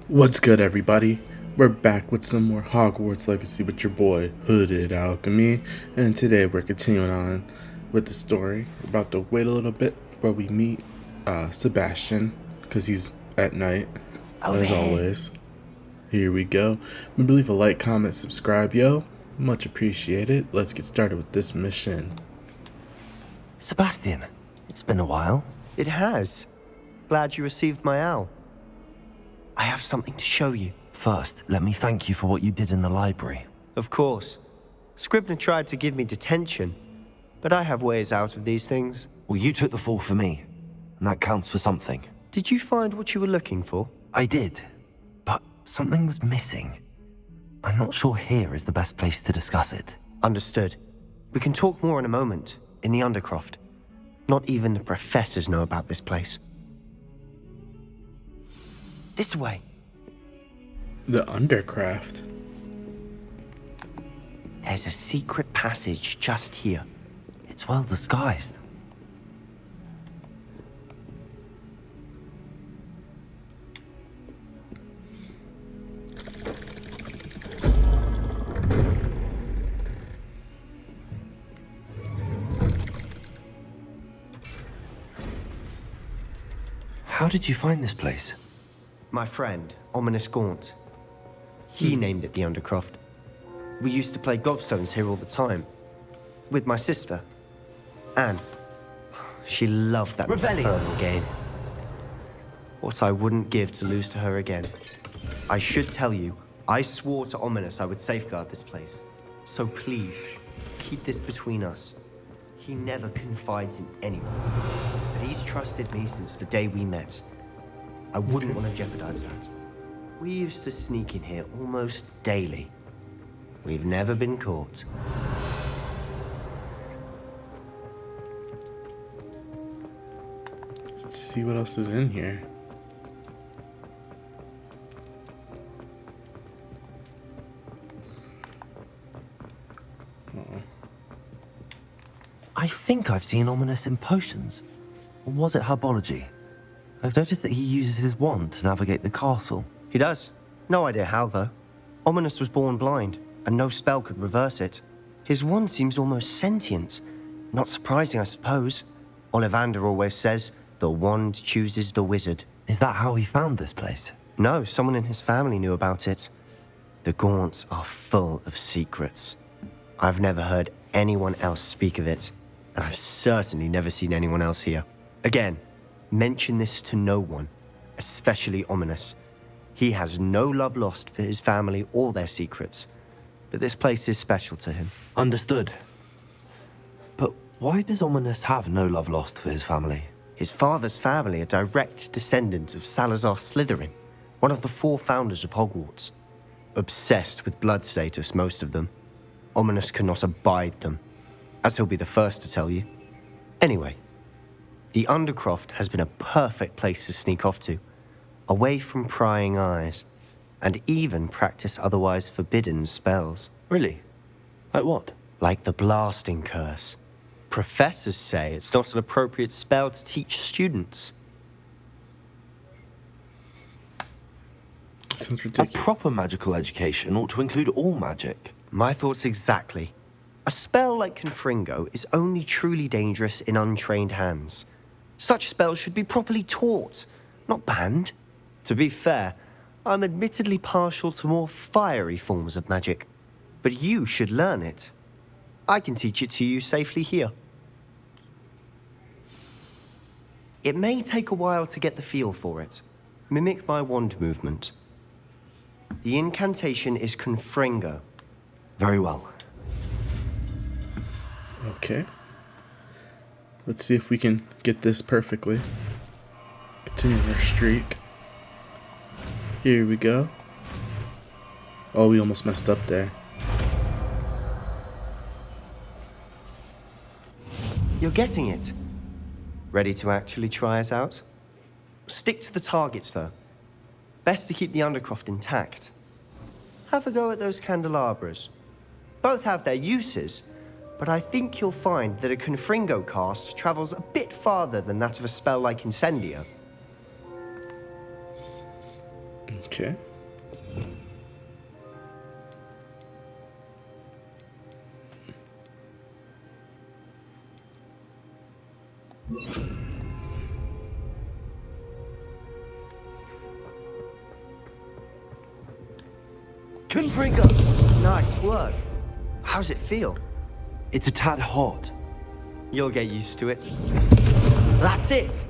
What's good, everybody? We're back with some more Hogwarts Legacy with your boy, Hooded Alchemy, and today we're continuing on with the story. We're about to wait a little bit where we meet Sebastian, because he's at night, as always. Here we go. Remember, leave a like, comment, subscribe, yo. Much appreciated. Let's get started with this mission. Sebastian, it's been a while. It has. Glad you received my owl. I have something to show you. First, let me thank you for what you did in the library. Of course. Scribner tried to give me detention, but I have ways out of these things. Well, you took the fall for me, and that counts for something. Did you find what you were looking for? I did, but something was missing. I'm not sure here is the best place to discuss it. Understood. We can talk more in a moment, in the Undercroft. Not even the professors know about this place. This way. The Undercraft. There's a secret passage just here. It's well disguised. How did you find this place? My friend, Ominous Gaunt. He named it the Undercroft. We used to play gobstones here all the time. With my sister, Anne. She loved that infernal game. What I wouldn't give to lose to her again. I should tell you, I swore to Ominous I would safeguard this place. So please, keep this between us. He never confides in anyone. But he's trusted me since the day we met. I wouldn't want to jeopardize that. We used to sneak in here almost daily. We've never been caught. Let's see what else is in here. I think I've seen Ominous in potions. Or was it herbology? I've noticed that he uses his wand to navigate the castle. He does. No idea how, though. Ominous was born blind, and no spell could reverse it. His wand seems almost sentient. Not surprising, I suppose. Ollivander always says, the wand chooses the wizard. Is that how he found this place? No, someone in his family knew about it. The Gaunts are full of secrets. I've never heard anyone else speak of it, and I've certainly never seen anyone else here. Again, mention this to no one, especially Ominous. He has no love lost for his family or their secrets, but this place is special to him. Understood. But why does Ominous have no love lost for his family? His father's family are direct descendants of Salazar Slytherin, one of the 4 founders of Hogwarts. Obsessed with blood status, most of them. Ominous cannot abide them, as he'll be the first to tell you. Anyway, the Undercroft has been a perfect place to sneak off to, away from prying eyes, and even practice otherwise forbidden spells. Really? Like what? Like the blasting curse. Professors say it's not an appropriate spell to teach students. Sounds A ridiculous. proper magical education ought to include all magic. My thoughts exactly. A spell like Confringo is only truly dangerous in untrained hands. Such spells should be properly taught, not banned. To be fair, I'm admittedly partial to more fiery forms of magic, but you should learn it. I can teach it to you safely here. It may take a while to get the feel for it. Mimic my wand movement. The incantation is Confringo. Very well. Okay. Let's see if we can get this perfectly. Continue our streak. Here we go. Oh, we almost messed up there. You're getting it. Ready to actually try it out? Stick to the targets, though. Best to keep the Undercroft intact. Have a go at those candelabras. Both have their uses, but I think you'll find that a Confringo cast travels a bit farther than that of a spell like Incendio. Okay. Confringo! Nice work. How's it feel? It's a tad hot. You'll get used to it. That's it!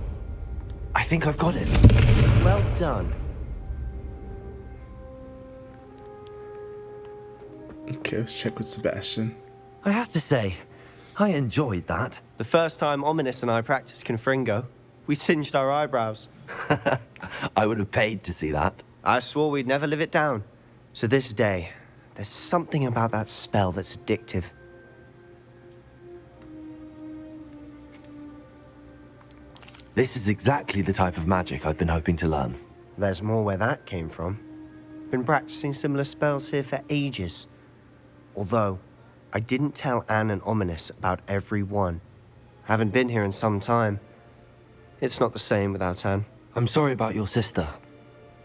I think I've got it. Well done. Okay, let's check with Sebastian. I have to say, I enjoyed that. The first time Ominous and I practiced Confringo, we singed our eyebrows. I would have paid to see that. I swore we'd never live it down. So this day, there's something about that spell that's addictive. This is exactly the type of magic I've been hoping to learn. There's more where that came from. Been practicing similar spells here for ages. Although, I didn't tell Anne and Ominous about every one. Haven't been here in some time. It's not the same without Anne. I'm sorry about your sister.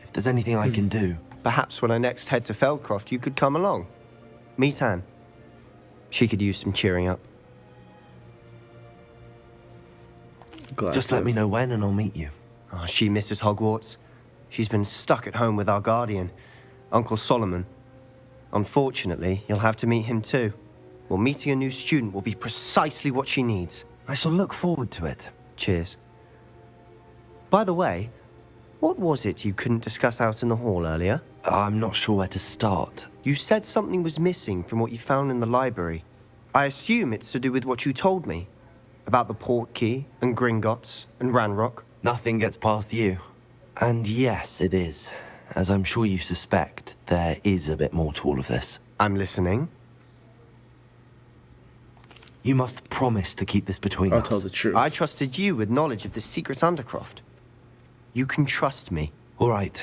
If there's anything I can do... Perhaps when I next head to Feldcroft, you could come along. Meet Anne. She could use some cheering up. Glad Just to. let me know when and I'll meet you. Oh, she misses Hogwarts. She's been stuck at home with our guardian, Uncle Solomon. Unfortunately, you'll have to meet him too. Well, meeting a new student will be precisely what she needs. I shall look forward to it. Cheers. By the way, what was it you couldn't discuss out in the hall earlier? I'm not sure where to start. You said something was missing from what you found in the library. I assume it's to do with what you told me. About the port key, and Gringotts, and Ranrock. Nothing gets past you. And yes, it is. As I'm sure you suspect, there is a bit more to all of this. I'm listening. You must promise to keep this between I'll us. tell the truth. I trusted you with knowledge of the secret Undercroft. You can trust me. All right.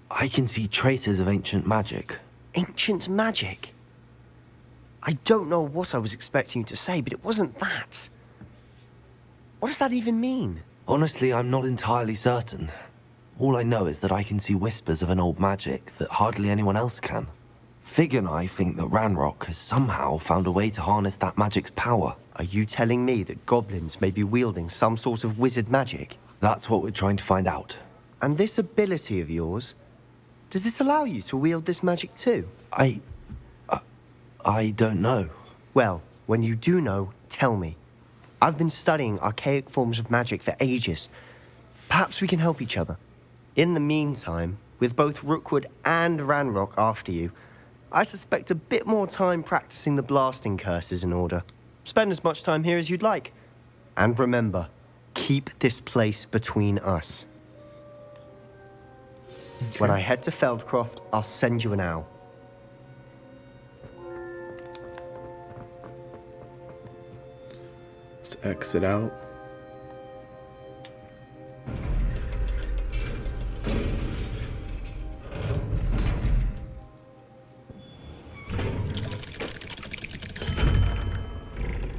I can see traces of ancient magic. Ancient magic? I don't know what I was expecting you to say, but it wasn't that. What does that even mean? Honestly, I'm not entirely certain. All I know is that I can see whispers of an old magic that hardly anyone else can. Fig and I think that Ranrock has somehow found a way to harness that magic's power. Are you telling me that goblins may be wielding some sort of wizard magic? That's what we're trying to find out. And this ability of yours, does it allow you to wield this magic too? I don't know. Well, when you do know, tell me. I've been studying archaic forms of magic for ages. Perhaps we can help each other. In the meantime, with both Rookwood and Ranrock after you, I suspect a bit more time practicing the blasting curse is in order. Spend as much time here as you'd like. And remember, keep this place between us. Okay. When I head to Feldcroft, I'll send you an owl. Let's exit out.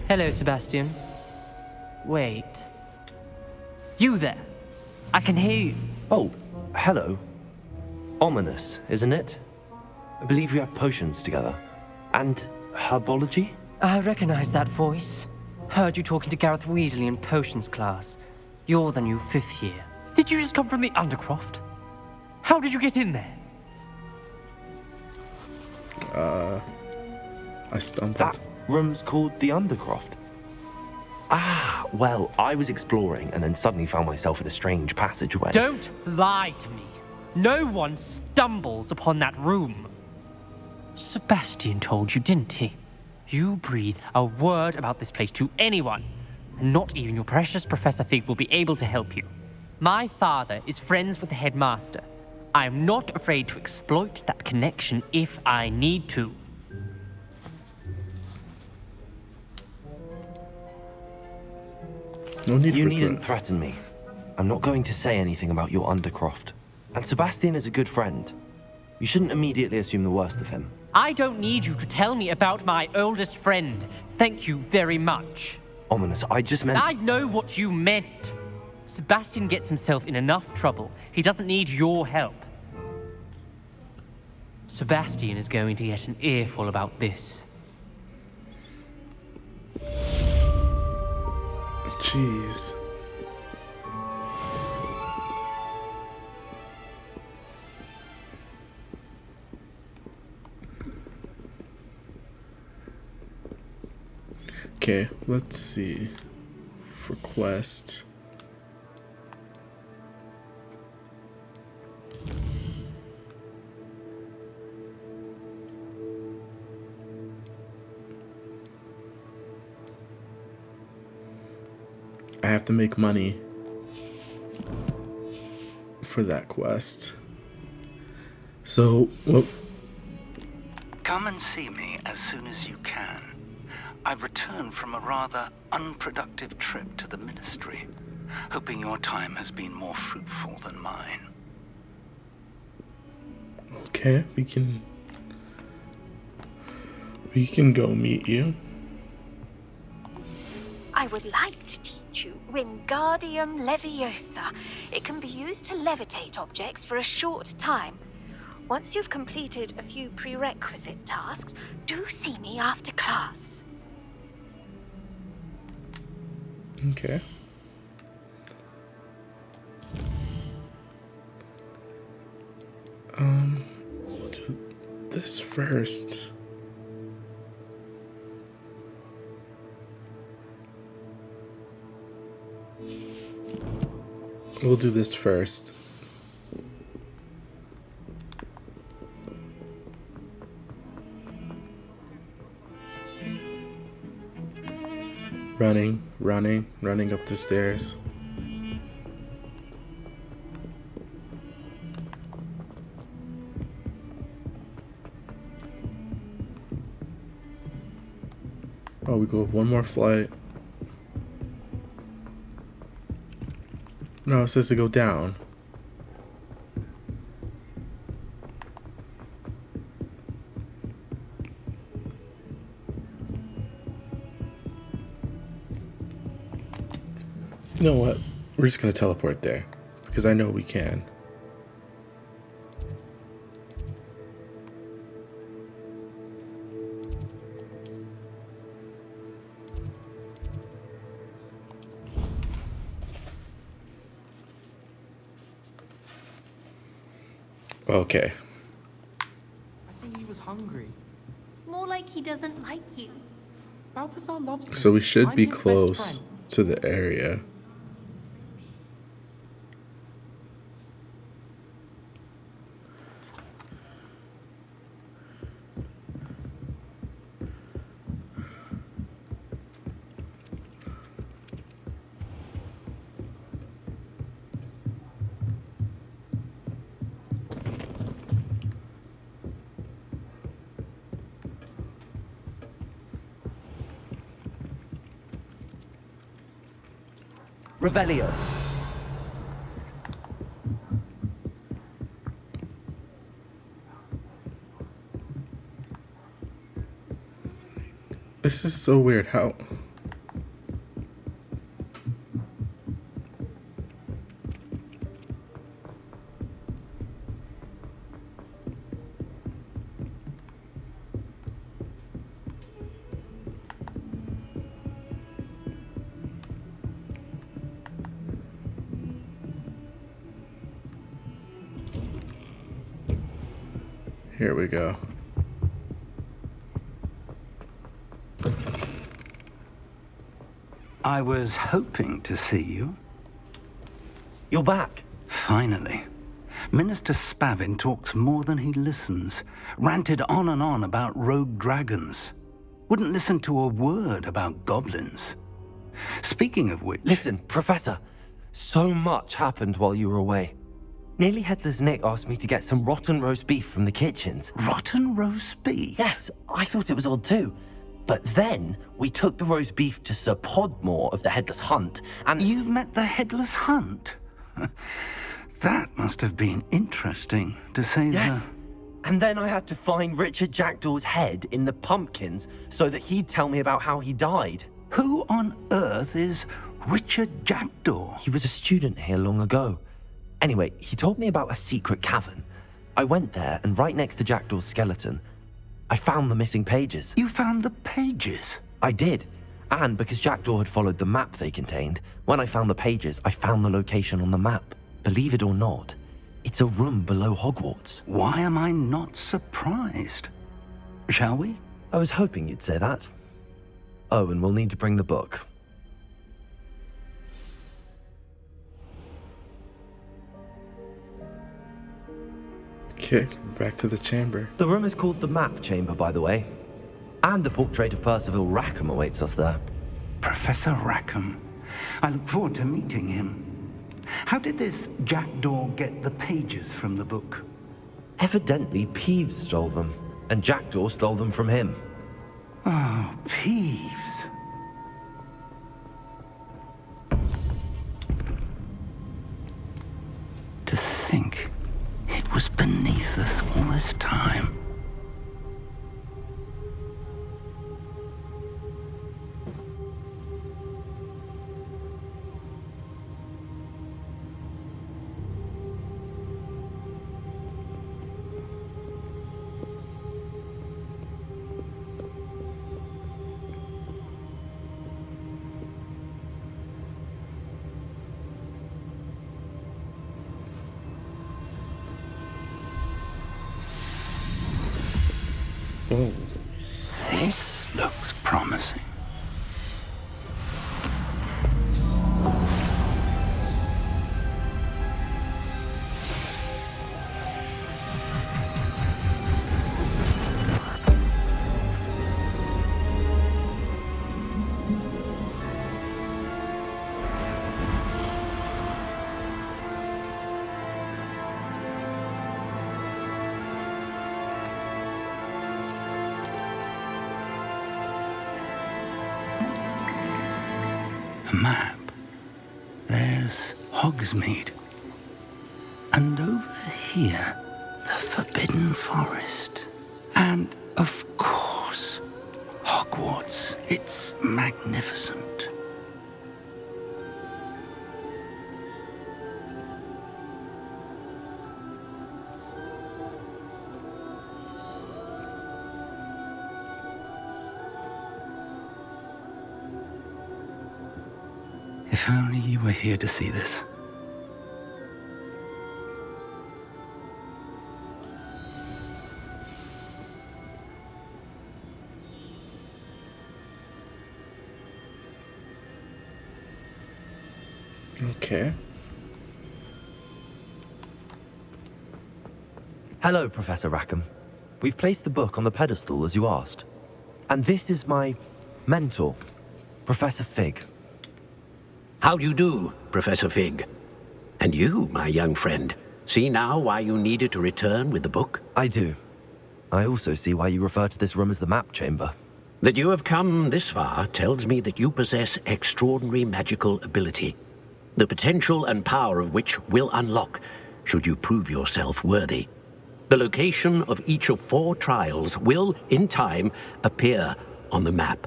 Hello, Sebastian. Wait. You there? I can hear you. Oh, hello. Ominous, isn't it? I believe we have potions together. And herbology? I recognize that voice. Heard you talking to Gareth Weasley in potions class. You're the new 5th year. Did you just come from the Undercroft? How did you get in there? I stumbled. That room's called the Undercroft. Ah, well, I was exploring and then suddenly found myself in a strange passageway. Don't lie to me. No one stumbles upon that room. Sebastian told you, didn't he? You breathe a word about this place to anyone, and not even your precious Professor Fig will be able to help you. My father is friends with the headmaster. I am not afraid to exploit that connection if I need to. No need You for needn't regret. threaten me. I'm not going to say anything about your Undercroft. And Sebastian is a good friend. You shouldn't immediately assume the worst of him. I don't need you to tell me about my oldest friend. Thank you very much. Ominous, I just meant... I know what you meant. Sebastian gets himself in enough trouble. He doesn't need your help. Sebastian is going to get an earful about this. Jeez. Okay, let's see. For quest. I have to make money for that quest. So, well, Come and see me as soon as you can. I've returned from a rather unproductive trip to the Ministry, hoping your time has been more fruitful than mine. okay, we can go meet you. I would like to teach you Wingardium Leviosa. It can be used to levitate objects for a short time. Once you've completed a few prerequisite tasks, do see me after class. Okay. We'll do this first. We'll do this first. Running up the stairs. Oh, we go up one more flight. No, it says to go down. You know what? We're just gonna teleport there. Because I know we can. Okay. I think he was hungry. More like he doesn't like you. Balthazar loves me. So we should I'm be his best close friend. to the area. Revelio. This is so weird. How? Here we go. I was hoping to see you. You're back. Finally. Minister Spavin talks more than he listens. Ranted on and on about rogue dragons. Wouldn't listen to a word about goblins. Speaking of which... Listen, Professor. So much happened while you were away. Nearly Headless Nick asked me to get some rotten roast beef from the kitchens. Rotten roast beef? Yes, I thought it was odd too. But then we took the roast beef to Sir Podmore of the Headless Hunt, and... You met the Headless Hunt? That must have been interesting, to say Yes. And then I had to find Richard Jackdaw's head in the pumpkins so that he'd tell me about how he died. Who on earth is Richard Jackdaw. He was a student here long ago. Anyway, he told me about a secret cavern. I went there, and right next to Jackdaw's skeleton, I found the missing pages. You found the pages? I did. And because Jackdaw had followed the map they contained, when I found the pages, I found the location on the map. Believe it or not, it's a room below Hogwarts. Why am I not surprised? Shall we? I was hoping you'd say that. Oh, and we'll need to bring the book. Okay, back to the chamber. The room is called the Map Chamber, by the way. And a portrait of Percival Rackham awaits us there. Professor Rackham. I look forward to meeting him. How did this Jackdaw get the pages from the book? Evidently, Peeves stole them, and Jackdaw stole them from him. Oh, Peeves. To think it was beneath us all this time. Oh, This looks promising. A map. There's Hogsmeade. And over here, the Forbidden Forest. And, of course, Hogwarts. It's magnificent. If only you were here to see this. okay. Hello, Professor Rackham. We've placed the book on the pedestal, as you asked. And this is my mentor, Professor Fig. How do you do, Professor Fig? And you, my young friend, see now why you needed to return with the book? I do. I also see why you refer to this room as the Map Chamber. That you have come this far tells me that you possess extraordinary magical ability, the potential and power of which will unlock should you prove yourself worthy. The location of each of 4 trials will, in time, appear on the map.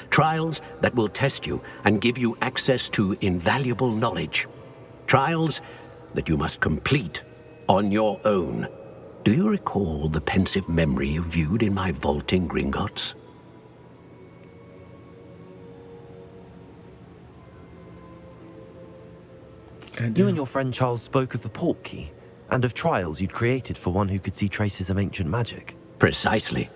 Trials that will test you and give you access to invaluable knowledge. Trials that you must complete on your own. Do you recall the pensive memory you viewed in my vault in Gringotts? You and your friend Charles spoke of the Portkey, and of trials you'd created for one who could see traces of ancient magic. Precisely.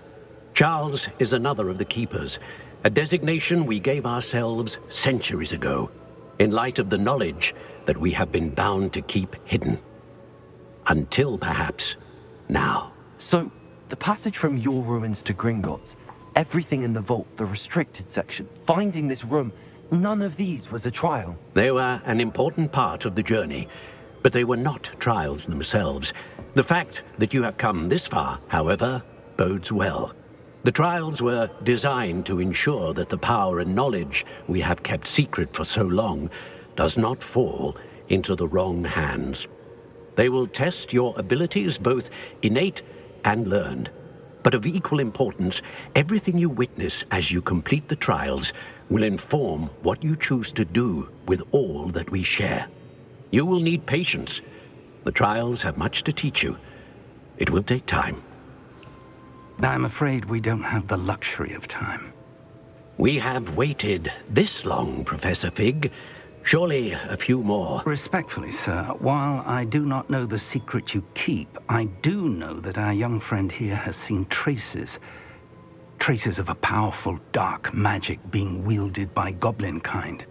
Charles is another of the Keepers, a designation we gave ourselves centuries ago, in light of the knowledge that we have been bound to keep hidden. Until, perhaps, now. So, the passage from your ruins to Gringotts, everything in the vault, the restricted section, finding this room, none of these was a trial. They were an important part of the journey, but they were not trials themselves. The fact that you have come this far, however, bodes well. The trials were designed to ensure that the power and knowledge we have kept secret for so long does not fall into the wrong hands. They will test your abilities, both innate and learned. But of equal importance, everything you witness as you complete the trials will inform what you choose to do with all that we share. You will need patience. The trials have much to teach you. It will take time. I'm afraid we don't have the luxury of time. We have waited this long, Professor Fig. Surely a few more. Respectfully, sir, while I do not know the secret you keep, I do know that our young friend here has seen traces of a powerful dark magic being wielded by goblin kind.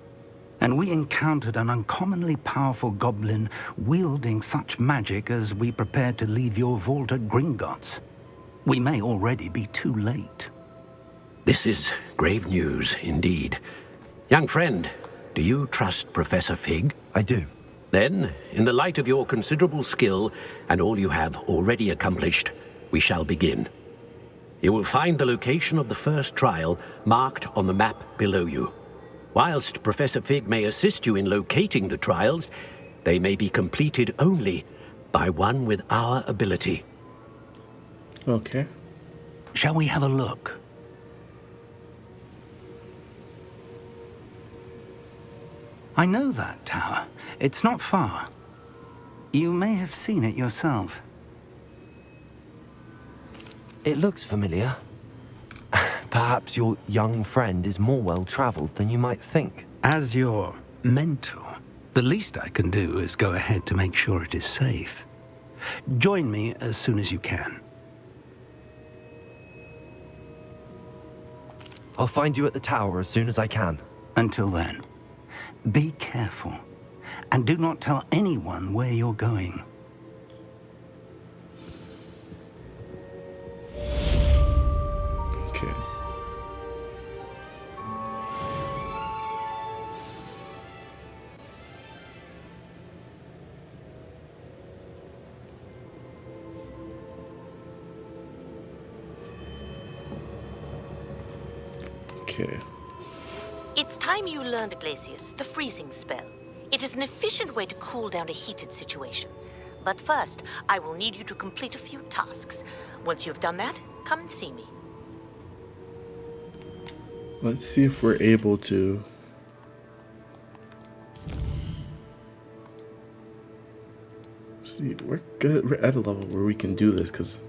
And we encountered an uncommonly powerful goblin wielding such magic as we prepared to leave your vault at Gringotts. We may already be too late. This is grave news indeed. Young friend, do you trust Professor Fig? I do. Then, in the light of your considerable skill and all you have already accomplished, we shall begin. You will find the location of the first trial marked on the map below you. Whilst Professor Fig may assist you in locating the trials, they may be completed only by one with our ability. Okay. Shall we have a look? I know that tower. It's not far. You may have seen it yourself. It looks familiar. Perhaps your young friend is more well-traveled than you might think. As your mentor, the least I can do is go ahead to make sure it is safe. Join me as soon as you can. I'll find you at the tower as soon as I can. Until then, be careful, and do not tell anyone where you're going. Okay. Okay. It's time you learned, Glacius, the freezing spell. It is an efficient way to cool down a heated situation. But first, I will need you to complete a few tasks. Once you've done that, come and see me. Let's see if we're able to. See, we're good. We're at a level where we can do this because.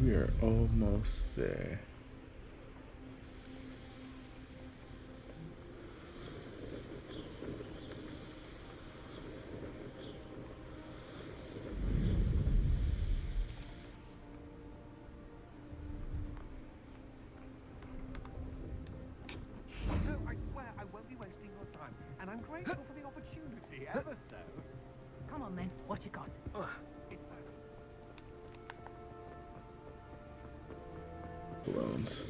We are almost there. I swear I won't be wasting your time, and I'm grateful for the opportunity, ever so. Come on then, what you got? Balloons.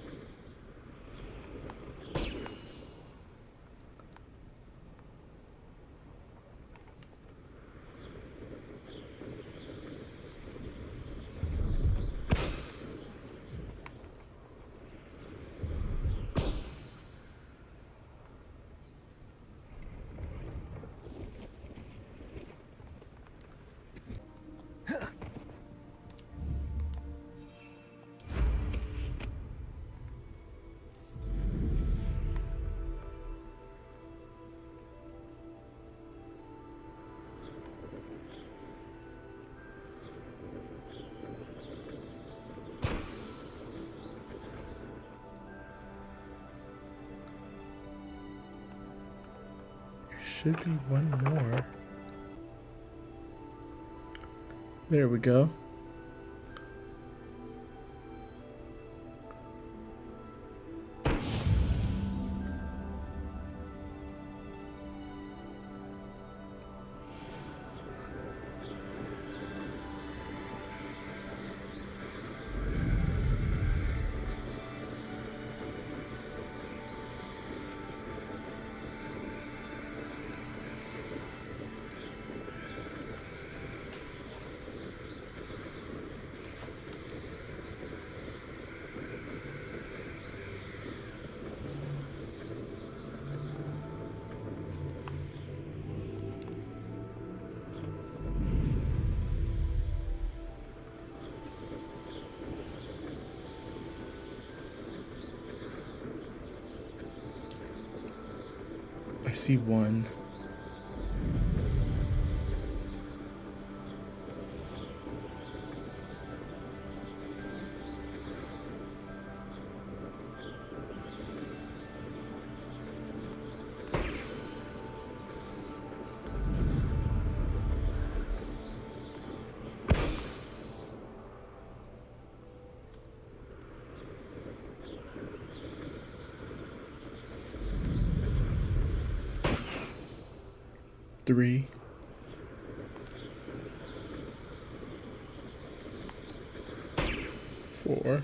Should be one more. There we go. see one. Three. Four.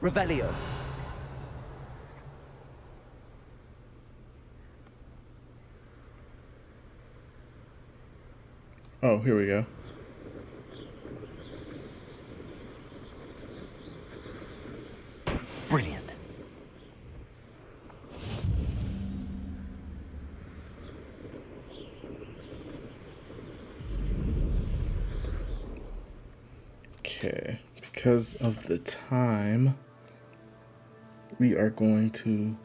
Revelio. Oh, here we go. Brilliant. Okay, because of the time, we are going to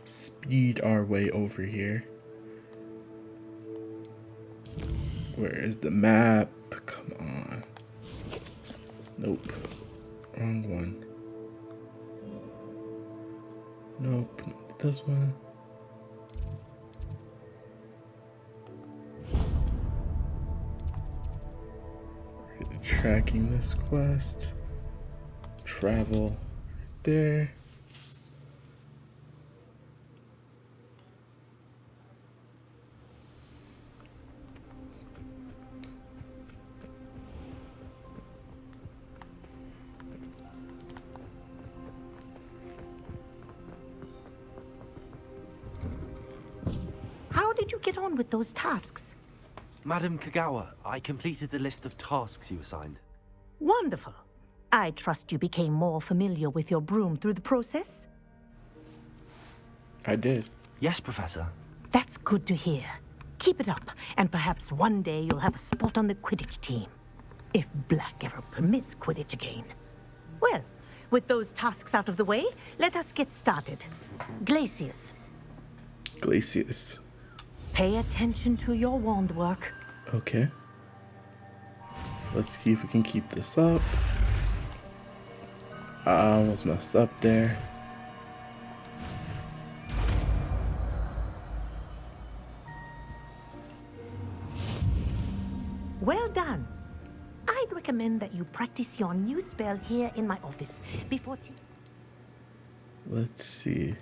speed our way over here. Where is the map? Come on. Nope. Wrong one. Nope. Not this one. Tracking this quest. Travel right there. How did you get on with those tasks? Madam Kagawa, I completed the list of tasks you assigned. Wonderful. I trust you became more familiar with your broom through the process? I did. Yes, Professor. That's good to hear. Keep it up, and perhaps one day you'll have a spot on the Quidditch team. If Black ever permits Quidditch again. Well, with those tasks out of the way, let us get started. Glacius. Glacius. Pay attention to your wand work. Okay. Let's see if we can keep this up. I almost messed up there. Well done. I'd recommend that you practice your new spell here in my office before Let's see.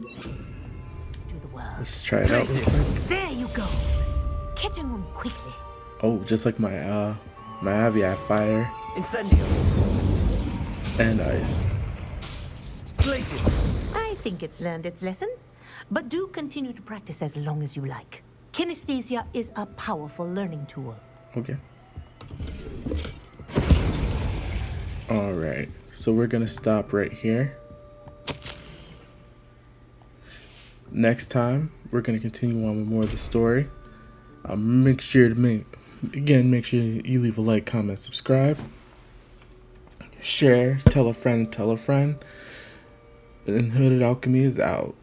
do the work. Let's try it out real quick. There you go. Catching them quickly. Oh, just like my Avia fire Incendio. and ice. Glacius. I think it's learned its lesson, but do continue to practice as long as you like. Kinesthesia is a powerful learning tool. Okay. All right. So we're gonna stop right here. Next time, we're gonna continue on with more of the story. Make sure to make sure you leave a like, comment, subscribe, share, tell a friend, and Hooded Alchemy is out.